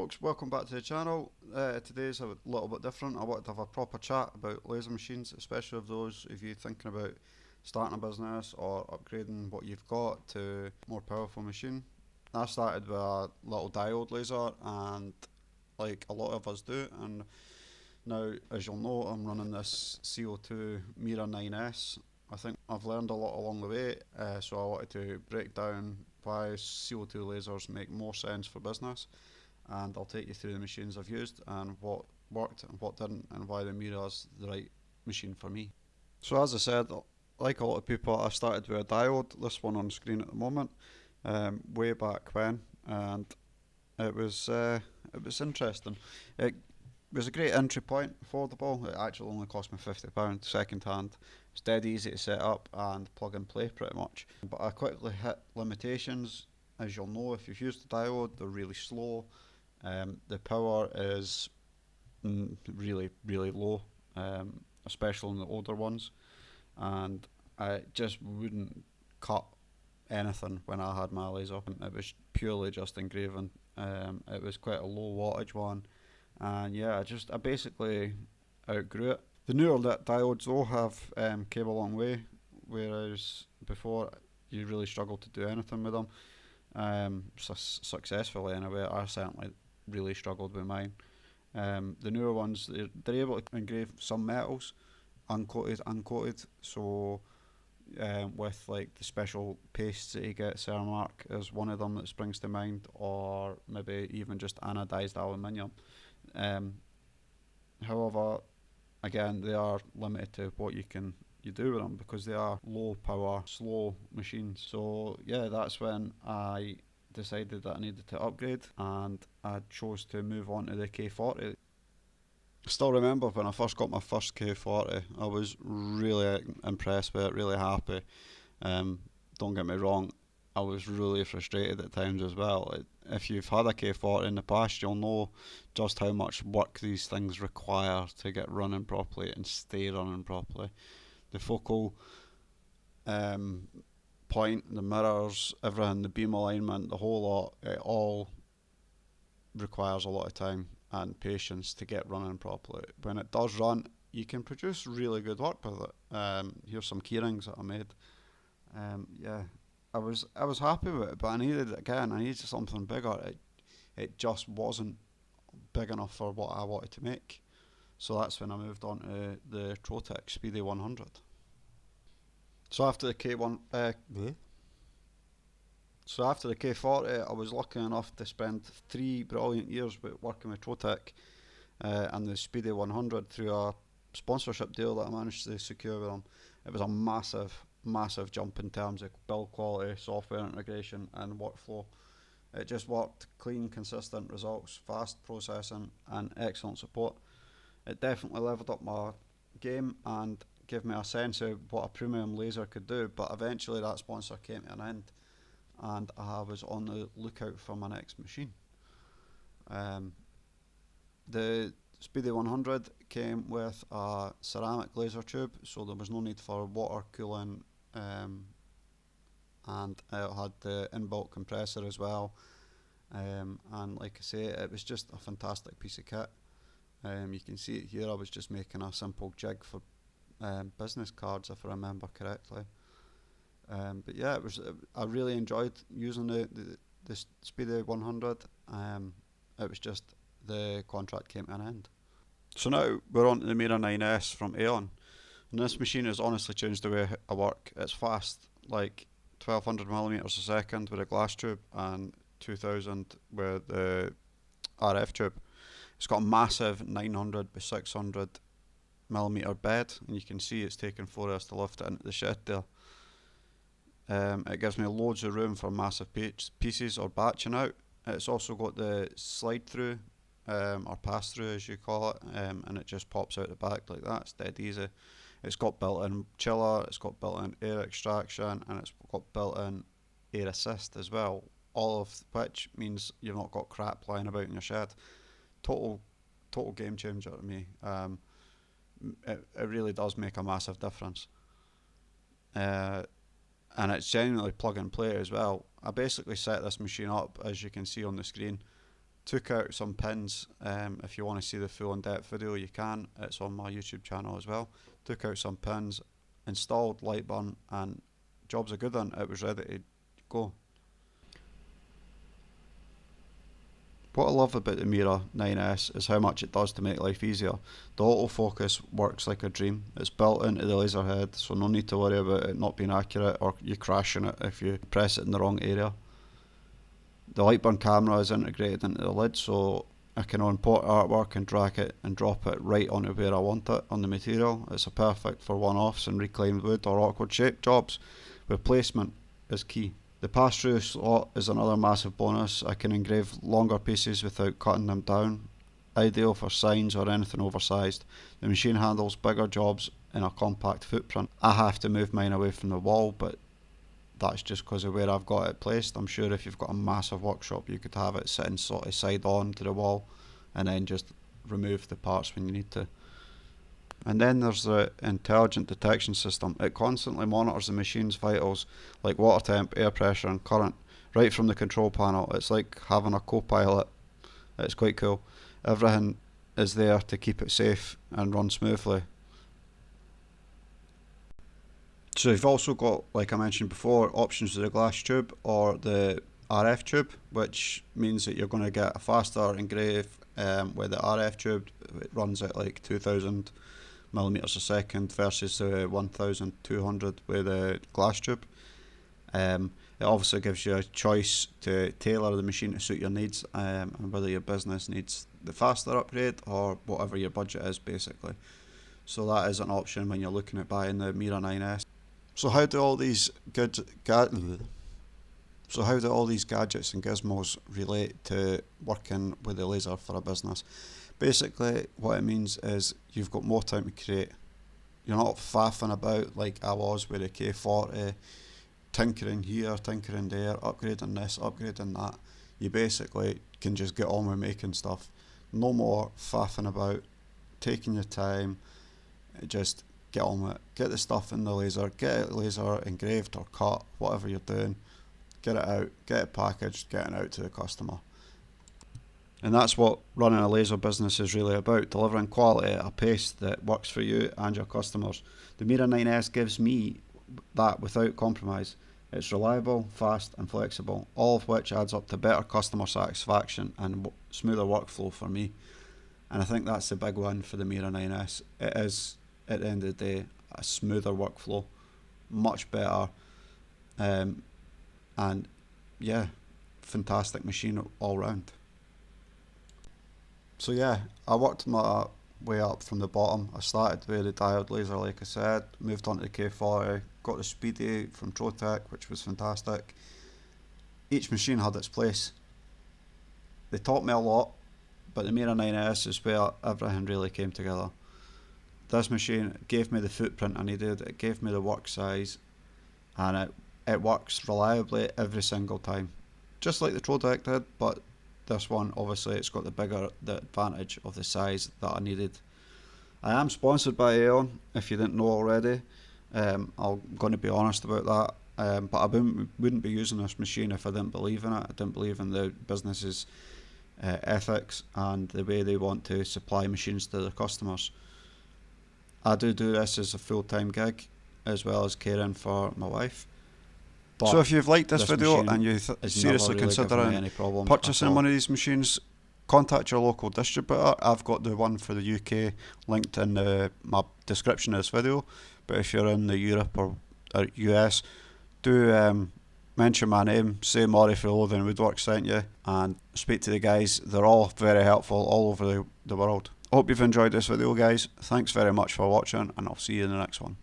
folks, welcome back to the channel. Today's a little bit different. I wanted to have a proper chat about laser machines, especially of those of you thinking about starting a business or upgrading what you've got to a more powerful machine. I started with a little diode laser, and like a lot of us do, and now as you'll know I'm running this CO2 Mira 9S. I think I've learned a lot along the way, so I wanted to break down why CO2 lasers make more sense for business, and I'll take you through the machines I've used and what worked and what didn't, and why the Mira is the right machine for me. So as I said, like a lot of people, I started with a diode, this one on screen at the moment, way back when, and it was interesting. It was a great entry point, affordable. It actually only cost me £50 second hand. It's dead easy to set up and plug and play pretty much. But I quickly hit limitations. As you'll know, if you've used the diode, they're really slow. The power is really low, especially on the older ones, and I just wouldn't cut anything when I had my laser. It was purely just engraving. It was quite a low wattage one, and yeah, I basically outgrew it. The newer diodes though have came a long way, whereas before you really struggled to do anything with them. Successfully anyway. I certainly really struggled with mine. The newer ones, they're able to engrave some metals, uncoated. So with like the special pastes that you get, Serena is one of them that springs to mind, or maybe even just anodized aluminium. However, again, they are limited to what you do with them, because they are low power, slow machines. So yeah, that's when I decided that I needed to upgrade, and I chose to move on to the K40. I still remember when I first got my first K40, I was really impressed with it, really happy. Don't get me wrong, I was really frustrated at times as well. If you've had a K40 in the past, you'll know just how much work these things require to get running properly and stay running properly. The focal point, the mirrors, everything, the beam alignment, the whole lot, it all requires a lot of time and patience to get running properly. When it does run, you can produce really good work with it. Here's some keyrings that I made. Yeah, I was happy with it, but I needed something bigger. It just wasn't big enough for what I wanted to make. So that's when I moved on to the Trotec Speedy 100. So after the K40, I was lucky enough to spend 3 brilliant years working with Trotec and the Speedy 100 through a sponsorship deal that I managed to secure with them. It was a massive jump in terms of build quality, software integration and workflow. It just worked, clean, consistent results, fast processing and excellent support. It definitely leveled up my game and gave me a sense of what a premium laser could do, but eventually that sponsor came to an end and I was on the lookout for my next machine. The Speedy 100 came with a ceramic laser tube, so there was no need for water cooling, and it had the inbuilt compressor as well, and like I say, it was just a fantastic piece of kit. You can see it here. I was just making a simple jig for business cards, if I remember correctly. But yeah, I really enjoyed using the Speedy 100. It was just the contract came to an end. So now we're on to the Mira 9S from Aeon, and this machine has honestly changed the way I work. It's fast, like 1200mm a second with a glass tube and 2000 with the RF tube. It's got a massive 900 by 600mm bed, and you can see it's taken 4 hours to lift it into the shed there. It gives me loads of room for massive pieces or batching out. It's also got the slide through, or pass through as you call it, and it just pops out the back like that. It's dead easy. It's got built-in chiller, it's got built-in air extraction, and it's got built-in air assist as well, all of which means you've not got crap lying about in your shed. Total game changer to me. It really does make a massive difference. And it's genuinely plug and play as well. I basically set this machine up, as you can see on the screen, Took out some pins. If you want to see the full in-depth video, you can. It's on my YouTube channel as well. Took out some pins, installed light burn, and job's a good one. It was ready to go. What I love about the Mira 9S is how much it does to make life easier. The autofocus works like a dream. It's built into the laser head, so no need to worry about it not being accurate or you crashing it if you press it in the wrong area. The light burn camera is integrated into the lid, so I can import artwork and drag it and drop it right onto where I want it on the material. It's a perfect for one-offs and reclaimed wood or awkward shaped jobs, where placement is key. The pass-through slot is another massive bonus. I can engrave longer pieces without cutting them down. Ideal for signs or anything oversized. The machine handles bigger jobs in a compact footprint. I have to move mine away from the wall, but that's just because of where I've got it placed. I'm sure if you've got a massive workshop, you could have it sitting sort of side on to the wall and then just remove the parts when you need to. And then there's the intelligent detection system. It constantly monitors the machine's vitals like water temp, air pressure and current right from the control panel. It's like having a co-pilot. It's quite cool. Everything is there to keep it safe and run smoothly. So you've also got, like I mentioned before, options with the glass tube or the RF tube, which means that you're going to get a faster engrave with the RF tube. It runs at like 2000 millimeters a second versus the 1200 with the glass tube. It obviously gives you a choice to tailor the machine to suit your needs, and whether your business needs the faster upgrade or whatever your budget is basically. So that is an option when you're looking at buying the Mira 9S. So how do all these gadgets and gizmos relate to working with the laser for a business? Basically, what it means is you've got more time to create. You're not faffing about like I was with the K40, tinkering here, tinkering there, upgrading this, upgrading that. You basically can just get on with making stuff. No more faffing about, taking your time, just get on with it. Get the stuff in the laser, get it laser engraved or cut, whatever you're doing. Get it out, get it packaged, get it out to the customer. And that's what running a laser business is really about, delivering quality at a pace that works for you and your customers. The Mira 9S gives me that without compromise. It's reliable, fast and flexible, all of which adds up to better customer satisfaction and smoother workflow for me. And I think that's the big one for the Mira 9S. It is, at the end of the day, a smoother workflow, much better, and yeah, fantastic machine all round. So yeah, I worked my way up from the bottom. I started with the Diode laser, like I said, moved on to the K40, got the Speedy from Trotec, which was fantastic. Each machine had its place. They taught me a lot, but the Mira 9S is where everything really came together. This machine gave me the footprint I needed, it gave me the work size, and it works reliably every single time. Just like the Trotec did, but this one, obviously, it's got the advantage of the size that I needed. I am sponsored by Aeon, if you didn't know already. I'm going to be honest about that. But I wouldn't be using this machine if I didn't believe in it. I didn't believe in the business's ethics and the way they want to supply machines to their customers. I do this as a full-time gig, as well as caring for my wife. But so if you've liked this video and you seriously really considering purchasing one of these machines, contact your local distributor. I've got the one for the UK linked in my description of this video, but if you're in the Europe or US, do mention my name, say Murray from Lothing Woodwork sent you, and speak to the guys. They're all very helpful all over the world. Hope you've enjoyed this video, guys. Thanks very much for watching, and I'll see you in the next one.